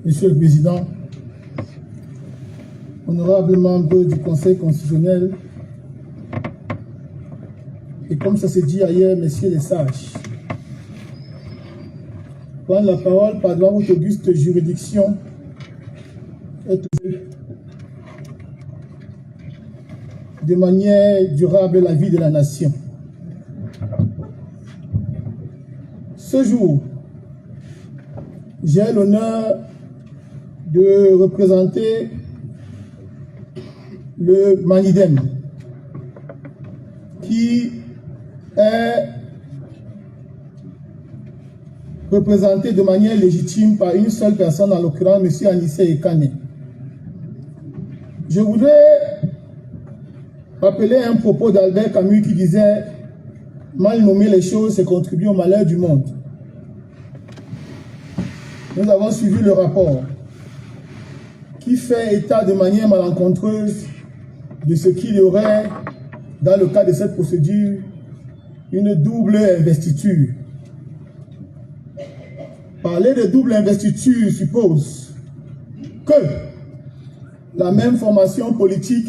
Monsieur le Président, honorables membres du Conseil constitutionnel, et comme ça s'est dit ailleurs, messieurs les sages, prendre la parole par devant votre auguste juridiction est de manière durable la vie de la nation. Ce jour, j'ai l'honneur de représenter le Manidem, qui est représenté de manière légitime par une seule personne, en l'occurrence M. Anissé Ekane. Je voudrais rappeler un propos d'Albert Camus qui disait « Mal nommer les choses, c'est contribuer au malheur du monde ». Nous avons suivi le rapport qui fait état de manière malencontreuse de ce qu'il y aurait, dans le cas de cette procédure, une double investiture. Parler de double investiture suppose que la même formation politique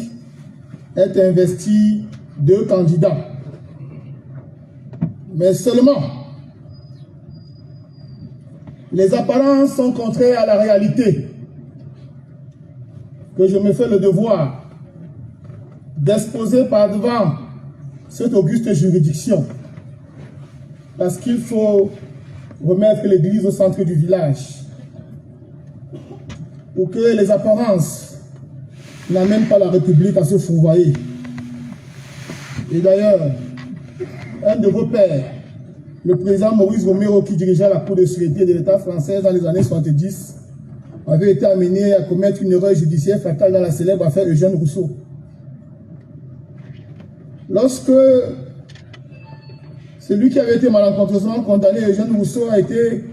est investie deux candidats. Mais seulement, les apparences sont contraires à la réalité, que je me fais le devoir d'exposer par devant cette auguste juridiction, parce qu'il faut remettre l'église au centre du village, pour que les apparences n'amènent pas la République à se fourvoyer. Et d'ailleurs, un de vos pères, le président Maurice Romero, qui dirigeait la Cour de sûreté de l'État français dans les années 70, avait été amené à commettre une erreur judiciaire fatale dans la célèbre affaire Eugène Rousseau. Lorsque celui qui avait été malencontreusement condamné, Eugène Rousseau, a été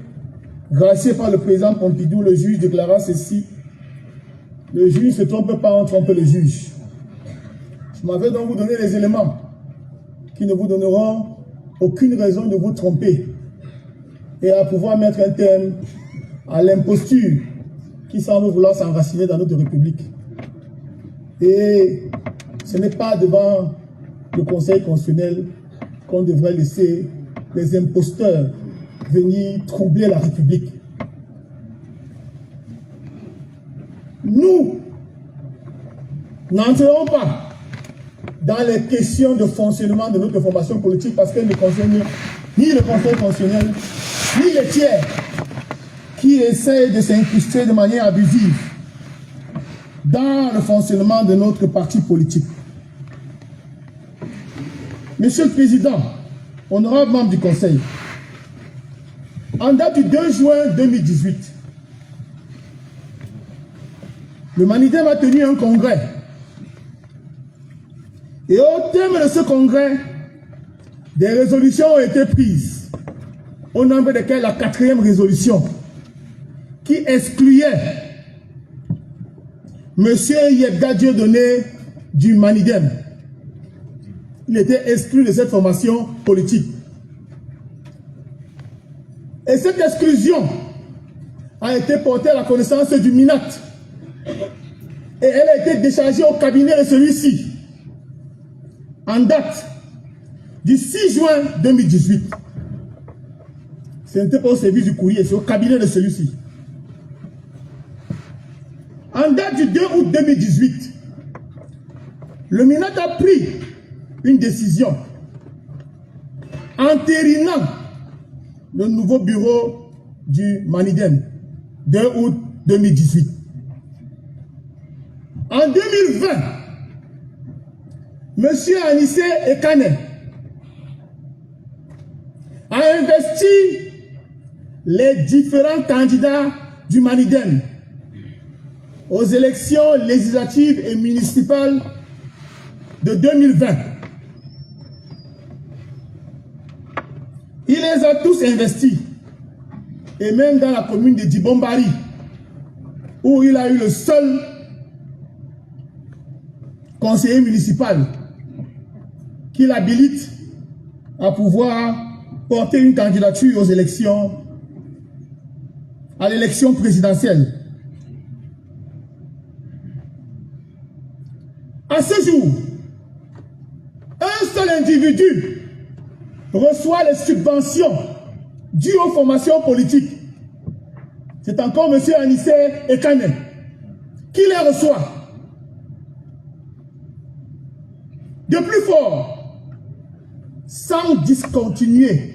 gracié par le président Pompidou, le juge déclara ceci: le juge ne se trompe pas, on trompe le juge. Je m'avais donc vous donner les éléments qui ne vous donneront aucune raison de vous tromper et à pouvoir mettre un terme à l'imposture qui semble vouloir s'enraciner dans notre République. Et ce n'est pas devant le Conseil constitutionnel qu'on devrait laisser les imposteurs venir troubler la République. Nous n'entrerons pas dans les questions de fonctionnement de notre formation politique parce qu'elle ne concerne ni le Conseil constitutionnel, ni les tiers qui essayent de s'incruster de manière abusive dans le fonctionnement de notre parti politique. Monsieur le Président, honorable membre du Conseil, en date du 2 juin 2018, le Manidem a tenu un congrès. Et au terme de ce congrès, des résolutions ont été prises, au nombre desquelles la 4e résolution, qui excluait M. Yebda Dieudonné du Manidem. Il était exclu de cette formation politique. Et cette exclusion a été portée à la connaissance du MINAT. Et elle a été déchargée au cabinet de celui-ci, en date du 6 juin 2018. Ce n'était pas au service du courrier, c'est au cabinet de celui-ci. En date du 2 août 2018, le MINAT a pris une décision entérinant le nouveau bureau du Manidem, 2 août 2018. En 2020, M. Anissé Ekane a investi les différents candidats du Manidem aux élections législatives et municipales de 2020. Il les a tous investis, et même dans la commune de Dibombari, où il a eu le seul conseiller municipal qui l'habilite à pouvoir porter une candidature aux élections à l'élection présidentielle. À ce jour, un seul individu reçoit les subventions dues aux formations politiques. C'est encore M. Anissé Ekane qui les reçoit. De plus fort, sans discontinuer,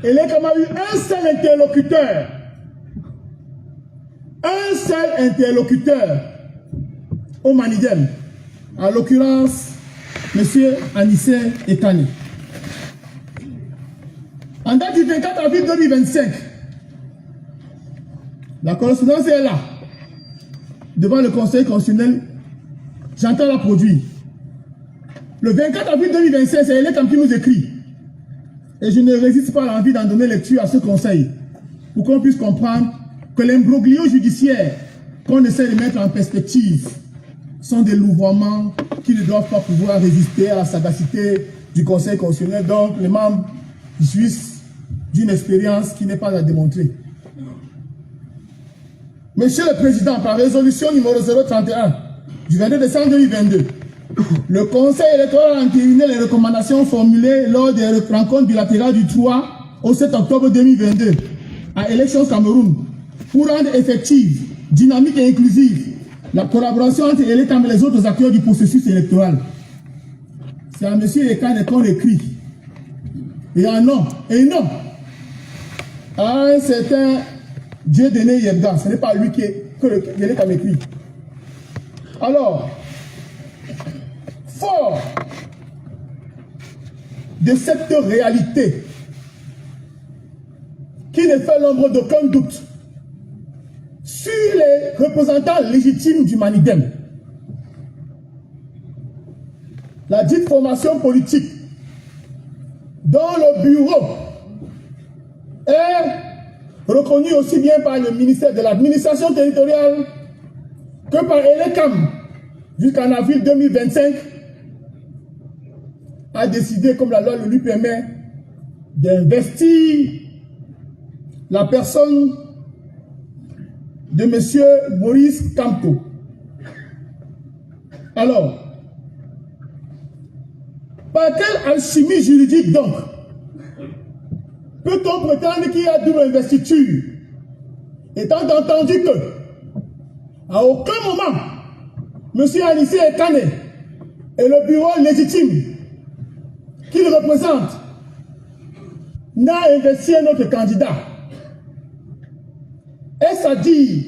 il a quand même eu un seul interlocuteur au Manidem, en l'occurrence M. Anissé Ekane. En date du 24 avril 2025, la correspondance est là, devant le Conseil constitutionnel, j'entends la produire. Le 24 avril 2025, c'est Elé qui nous écrit. Et je ne résiste pas à l'envie d'en donner lecture à ce conseil, pour qu'on puisse comprendre que l'imbroglio judiciaire qu'on essaie de mettre en perspective sont des louvoiements qui ne doivent pas pouvoir résister à la sagacité du Conseil constitutionnel, donc les membres jouissent d'une expérience qui n'est pas à démontrer. Monsieur le Président, par résolution numéro 031 du 22 décembre 2022, le Conseil électoral a entériné les recommandations formulées lors des rencontres bilatérales du 3 au 7 octobre 2022 à Élections Cameroun pour rendre effective, dynamique et inclusive la collaboration entre l'État et les autres acteurs du processus électoral. C'est à M. Ekane qu'on écrit. Et non, à un certain Dieudonné Yebga, ce n'est pas lui que l'État m'écrit. Alors, fort de cette réalité qui ne fait l'ombre d'aucun doute sur les représentants légitimes du Manidem, la dite formation politique dont le bureau est reconnu aussi bien par le ministère de l'administration territoriale que par Elecam jusqu'en avril 2025, a décidé, comme la loi le lui permet, d'investir la personne de M. Maurice Kamto. Alors, par quelle alchimie juridique donc peut-on prétendre qu'il y a double investiture, étant entendu que, à aucun moment, M. Anissé Ekane et le bureau légitime qu'il représente n'a investi un autre candidat? Est-ce à dire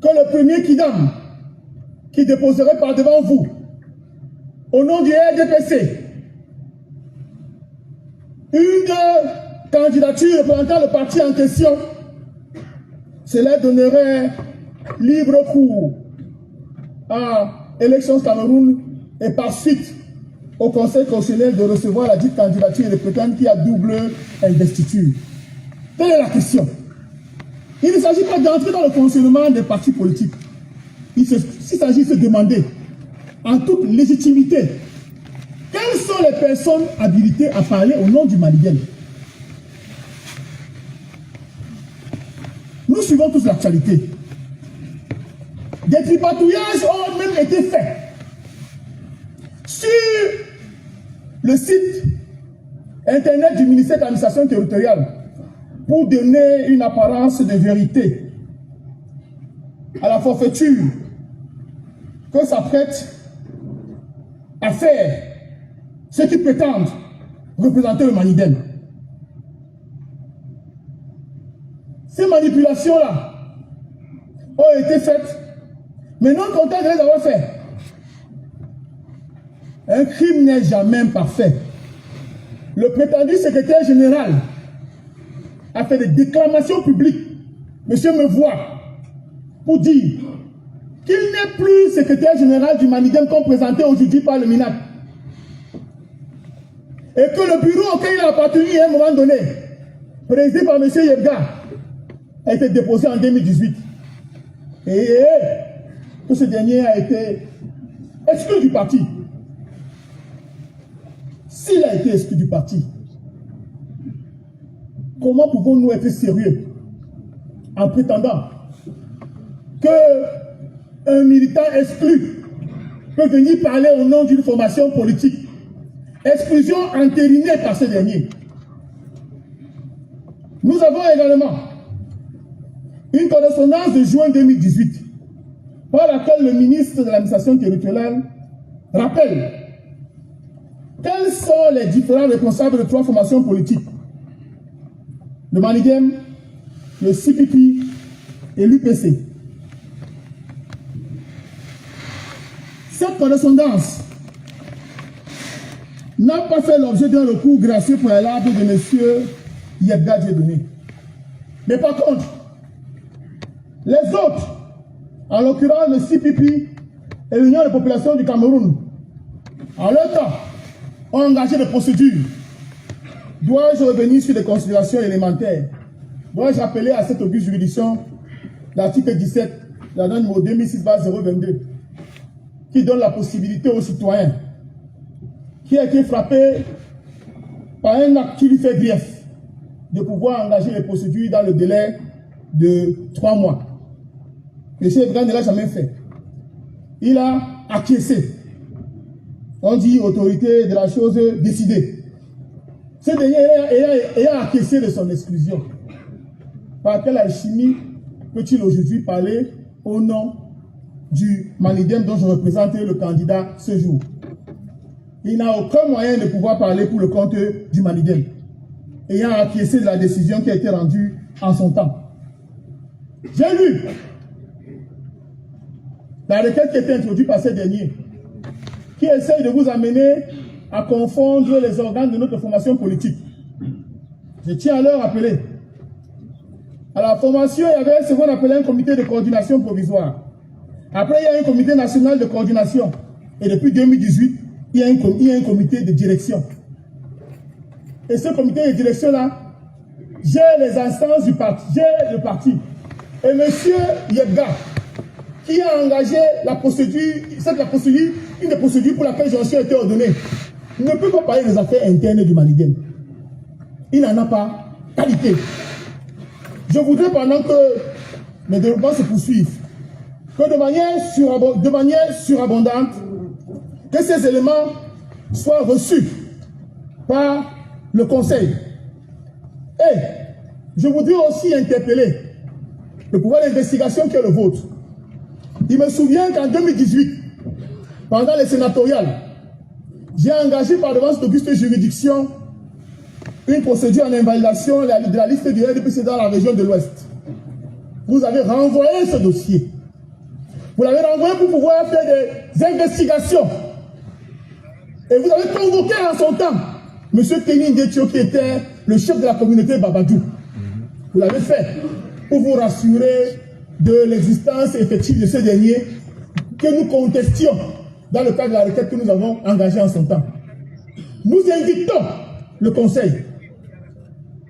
que le premier kidam qui déposerait par devant vous, au nom du RDPC, une candidature représentant le parti en question, cela donnerait libre cours à Élections Cameroun et par suite au Conseil constitutionnel de recevoir la dite candidature et de prétendre qu'il y a double investiture. Telle est la question. Il ne s'agit pas d'entrer dans le fonctionnement des partis politiques. Il s'agit de se demander, en toute légitimité, quelles sont les personnes habilitées à parler au nom du Manidem. Nous suivons tous l'actualité. Des tripatouillages ont même été faits sur le site internet du ministère de l'administration territoriale pour donner une apparence de vérité à la forfaiture que s'apprête à faire ceux qui prétendent représenter le Manidem. Ces manipulations-là ont été faites, mais non content de les avoir faites. Un crime n'est jamais parfait. Le prétendu secrétaire général a fait des déclamations publiques, monsieur me voit, pour dire qu'il n'est plus secrétaire général du Manidem comme présenté aujourd'hui par le MINAC. Et que le bureau auquel il a appartenu à un moment donné, présidé par M. Yebga, a été déposé en 2018. Et que ce dernier a été exclu du parti. S'il a été exclu du parti, comment pouvons-nous être sérieux en prétendant qu'un militant exclu peut venir parler au nom d'une formation politique. Exclusion entérinée par ce dernier. Nous avons également une correspondance de juin 2018 par laquelle le ministre de l'administration territoriale rappelle quels sont les différents responsables de 3 formations politiques: le Manigem, le CPP et l'UPC. Cette correspondance n'a pas fait l'objet d'un recours gracieux pour la larme de M. Yebga Dieudonné. Mais par contre, les autres, en l'occurrence le CPP et l'Union des populations du Cameroun, en leur temps, ont engagé des procédures. Dois-je revenir sur des considérations élémentaires? Dois-je rappeler à cette auguste juridiction l'article 17 de la loi numéro 2006/022 qui donne la possibilité aux citoyens qui a été frappé par un acte qui lui fait grief de pouvoir engager les procédures dans le délai de 3 mois. M. Ebga ne l'a jamais fait. Il a acquiescé. On dit autorité de la chose décidée. Ce dernier ayant acquiescé de son exclusion, par quelle alchimie peut-il aujourd'hui parler au nom du Manigem dont je représente le candidat ce jour? Il n'a aucun moyen de pouvoir parler pour le compte du Manigem, ayant acquiescé de la décision qui a été rendue en son temps. J'ai lu la requête qui a été introduite par ce dernier, qui essaye de vous amener à confondre les organes de notre formation politique. Je tiens à leur rappeler, à la formation, il y avait ce qu'on appelait un comité de coordination provisoire. Après, il y a un comité national de coordination. Et depuis 2018, il y a un comité de direction. Et ce comité de direction-là gère les instances du parti, gère le parti. Et M. Yebga, qui a engagé la procédure, une des procédures pour laquelle j'en suis été ordonné, ne peut pas parler des affaires internes du Manigem. Il n'en a pas qualité. Je voudrais, pendant que mes développements se poursuivent, que de manière surabondante, que ces éléments soient reçus par le Conseil. Et je voudrais aussi interpeller le pouvoir d'investigation qui est le vôtre. Il me souvient qu'en 2018, pendant les sénatoriales, j'ai engagé par devant cette auguste juridiction une procédure en invalidation de la liste du RDPC dans la région de l'Ouest. Vous avez renvoyé ce dossier. Vous l'avez renvoyé pour pouvoir faire des investigations. Et vous avez convoqué en son temps M. Tenin Detio, qui était le chef de la communauté Babadou. Vous l'avez fait pour vous rassurer de l'existence effective de ce dernier que nous contestions dans le cadre de la requête que nous avons engagée en son temps. Nous invitons le Conseil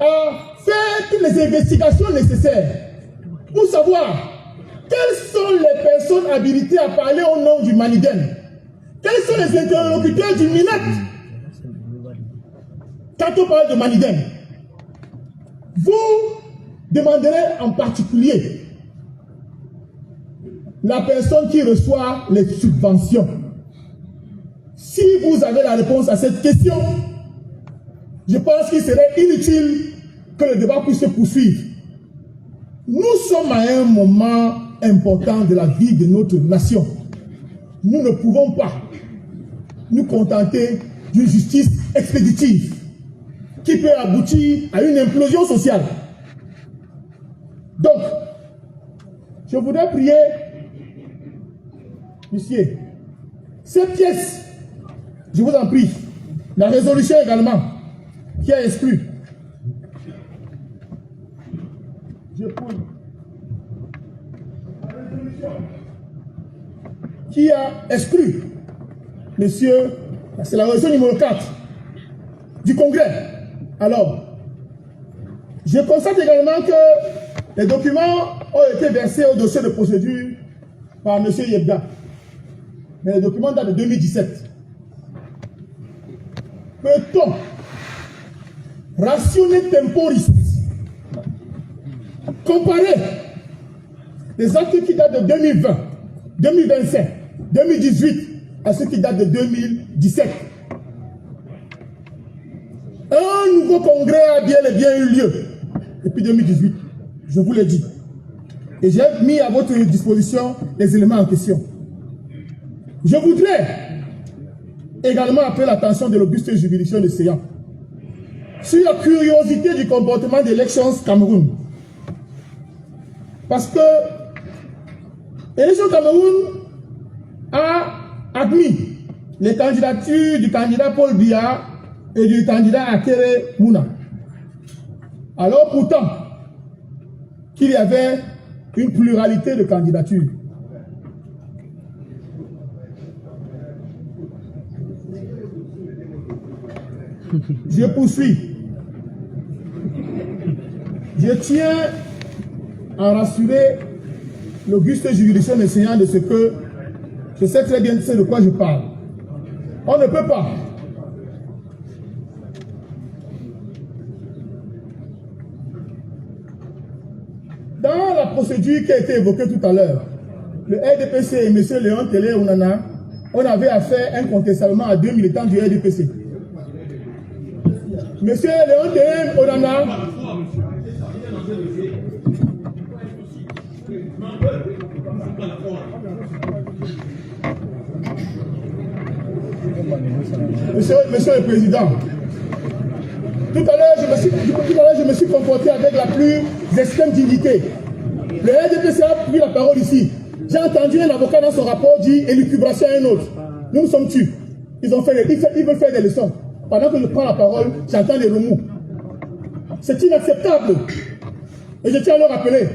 à faire toutes les investigations nécessaires pour savoir quelles sont les personnes habilitées à parler au nom du Manigem. Quels sont les interlocuteurs du MINET quand on parle de Manigem? Vous demanderez en particulier la personne qui reçoit les subventions. Si vous avez la réponse à cette question, je pense qu'il serait inutile que le débat puisse se poursuivre. Nous sommes à un moment important de la vie de notre nation. Nous ne pouvons pas nous contenter d'une justice expéditive qui peut aboutir à une implosion sociale. Donc, je voudrais prier, monsieur, ces pièces, je vous en prie, la résolution également, qui a exclu. Je prie. La résolution qui a exclu, monsieur, c'est la résolution numéro 4 du Congrès. Alors, je constate également que les documents ont été versés au dossier de procédure par M. Yebga. Mais les documents datent de 2017. Peut-on rationner temporis Comparez les actes qui datent de 2020, 2025, 2018 à ceux qui datent de 2017. Un nouveau congrès a bien et bien eu lieu depuis 2018, je vous l'ai dit. Et j'ai mis à votre disposition les éléments en question. Je voudrais également appeler l'attention de l'auguste juridiction de Séan sur la curiosité du comportement d'Elections Cameroun. Parce que Elections Cameroun a admis les candidatures du candidat Paul Biya et du candidat Akere Mouna. Alors pourtant qu'il y avait une pluralité de candidatures. Je poursuis. Je tiens à rassurer l'auguste juridiction de Séan de ce que je sais très bien de quoi je parle. On ne peut pas dans la procédure qui a été évoquée tout à l'heure, le RDPC et M. Léon Télé Onana, on avait affaire incontestablement à deux militants du RDPC. M. Léon Télé Onana Monsieur le Président, tout à l'heure je me suis comporté avec la plus extrême dignité. Le RDPC a pris la parole ici. J'ai entendu un avocat dans son rapport dire élucubration à un autre. Nous sommes tués. Ils veulent faire des leçons. Pendant que je prends la parole, j'entends des remous. C'est inacceptable. Et je tiens à le rappeler.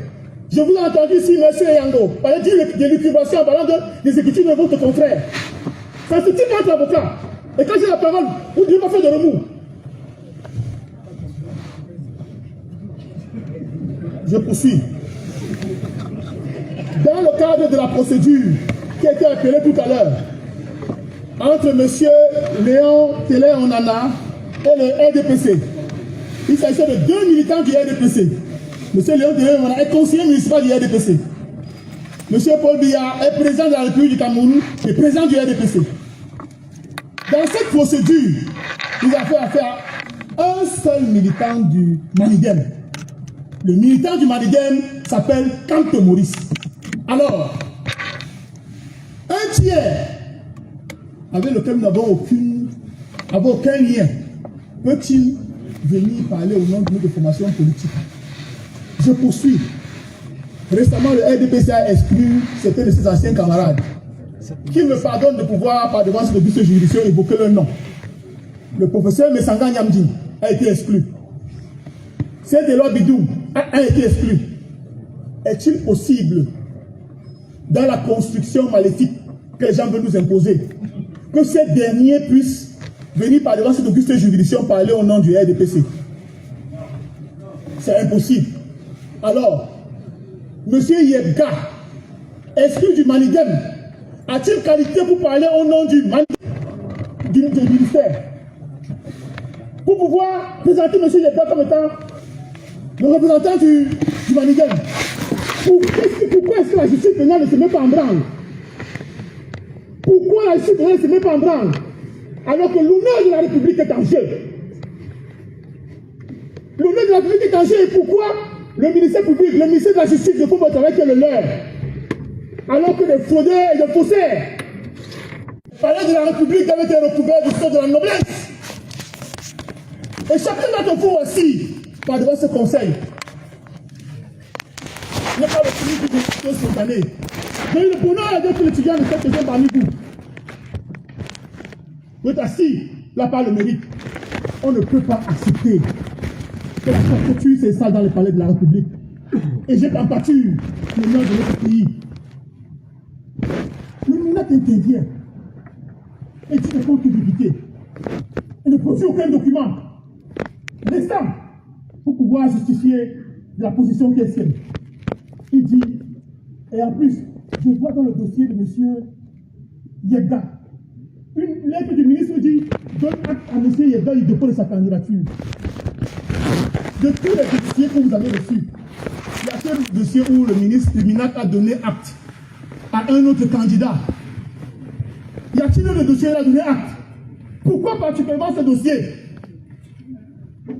Je vous ai entendu ici, monsieur Yango, parler d'élucubration en parlant des exécutifs de votre contraire. Ça se tient entre l'avocat. Et quand j'ai la parole, vous ne devez pas faire de remous. Je poursuis. Dans le cadre de la procédure qui a été appelée tout à l'heure, entre M. Léon Télé Onana et le RDPC, il s'agissait de deux militants du RDPC. M. Léon Télé Onana est conseiller municipal du RDPC. M. Paul Biya est président de la République du Cameroun et président du RDPC. Dans cette procédure, nous avons fait affaire à un seul militant du Manigem. Le militant du Manigem s'appelle Kante Maurice. Alors, un tiers avec lequel nous n'avons aucun lien peut-il venir parler au nom de notre formation politique? Je poursuis. Récemment, le RDPC a exclu certains de ses anciens camarades qui me pardonnent de pouvoir, par devant ce bureau judiciaire, évoquer leur nom. Le professeur Messanga Nyamdi a été exclu. Saint-Éloi Bidou a été exclu. Est-il possible, dans la construction maléfique que les gens veulent nous imposer, que ces derniers puissent venir par devant cette auguste juridiction parler au nom du RDPC? C'est impossible. Alors, M. Yebga, exclu du Manigem, a-t-il qualité pour parler au nom du ministère? Pour pouvoir présenter M. Yebga comme étant le représentant du Manigem. Pourquoi est-ce que la justice pénale ne se met pas en branle? Pourquoi la justice pénale ne se met pas en branle alors que l'honneur de la République est en jeu? L'honneur de la République est en jeu et pourquoi le ministère public, le ministère de la Justice ne peut pas travailler que le leur? Alors que les fraudeurs et les faussaires, le palais de la République avait été recouvert du sceau de la noblesse. Et chacun d'entre vous aussi, par devant ce conseil, n'est pas le public qui est spontané. J'ai eu le bonheur d'être l'étudiant de cette question parmi vous. Vous êtes assis, là par le mérite. On ne peut pas accepter que la forfaiture s'installe dans le palais de la République. Et j'ai en pâture le nom de notre pays. Le ministre intervient et tu ne comptes que d'éviter. Et ne produit aucun document restant pour pouvoir justifier la position qui est sienne. Il dit, et en plus, je vois dans le dossier de M. Yebga, une lettre du ministre dit, donne acte à M. Yebga, il dépose sa candidature. De tous les dossiers que vous avez reçus, ce dossier où le ministre du MINAC a donné acte à un autre candidat, y a-t-il le dossier où il a donné acte? Pourquoi particulièrement ce dossier?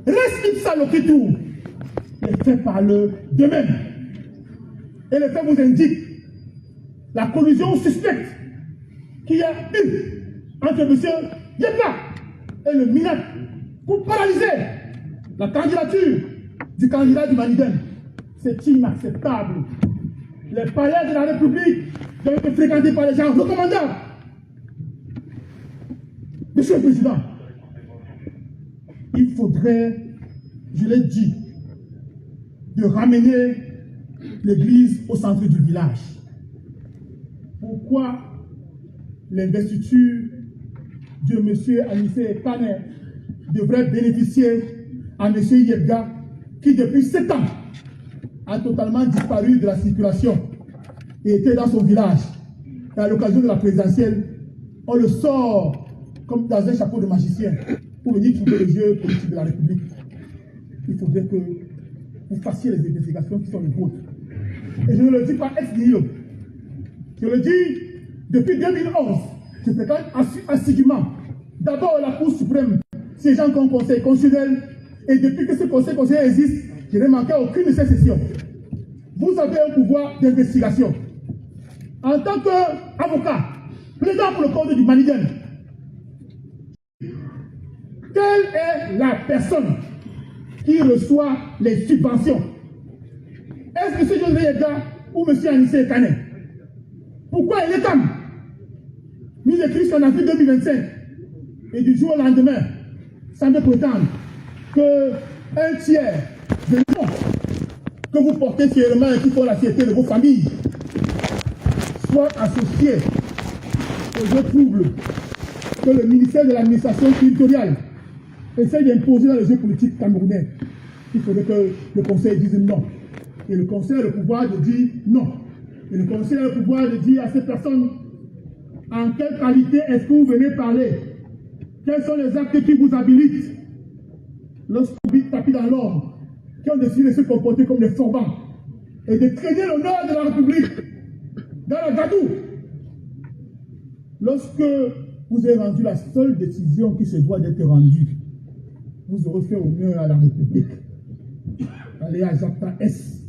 Reste ipsa loquitur. Les faits parlent d'eux-mêmes. Et les faits vous indiquent la collusion suspecte qu'il y a eu entre M. Yeka et le MINAC pour paralyser la candidature du candidat du Maniden. C'est inacceptable. Les palais de la République doivent être fréquentés par les gens recommandables. Monsieur le Président, il faudrait, je l'ai dit, de ramener l'église au centre du village. Pourquoi l'investiture de M. Anissé Kane devrait bénéficier à M. Yebga, qui depuis 7 ans a totalement disparu de la circulation et était dans son village. Et à l'occasion de la présidentielle, on le sort comme dans un chapeau de magicien pour venir trouver le jeu politique de la République. Il faudrait que vous fassiez les investigations qui sont les vôtres. Et je ne le dis pas ex nihilo. Je le dis depuis 2011. Je fréquente assidûment d'abord la Cour suprême, siégeant comme conseil constitutionnel, et depuis que ce conseil constitutionnel existe, je n'ai manqué aucune de ces sessions. Vous avez un pouvoir d'investigation. En tant qu'avocat, plaidant pour le code du Maniden, quelle est la personne qui reçoit les subventions? Est-ce que M. José Yedda ou M. Anissé Kane? Pourquoi il est comme nous écrivons en avril 2025 et du jour au lendemain, semble prétendre qu'un tiers de noms que vous portez fièrement et qui font la fierté de vos familles soit associé aux jeux troubles que le ministère de l'administration territoriale essaie d'imposer dans les jeux politiques camerounais. Il faudrait que le Conseil dise non. Et le Conseil a le pouvoir de dire non. Et le Conseil a le pouvoir de dire à ces personnes en quelle qualité est-ce que vous venez parler? Quels sont les actes qui vous habilitent lorsque vous tapez dans l'ordre, qui ont décidé de se comporter comme des forbans et de traîner l'honneur de la République dans la gadoue? Lorsque vous avez rendu la seule décision qui se doit d'être rendue, vous aurez fait honneur à la République. Allez à Japta S.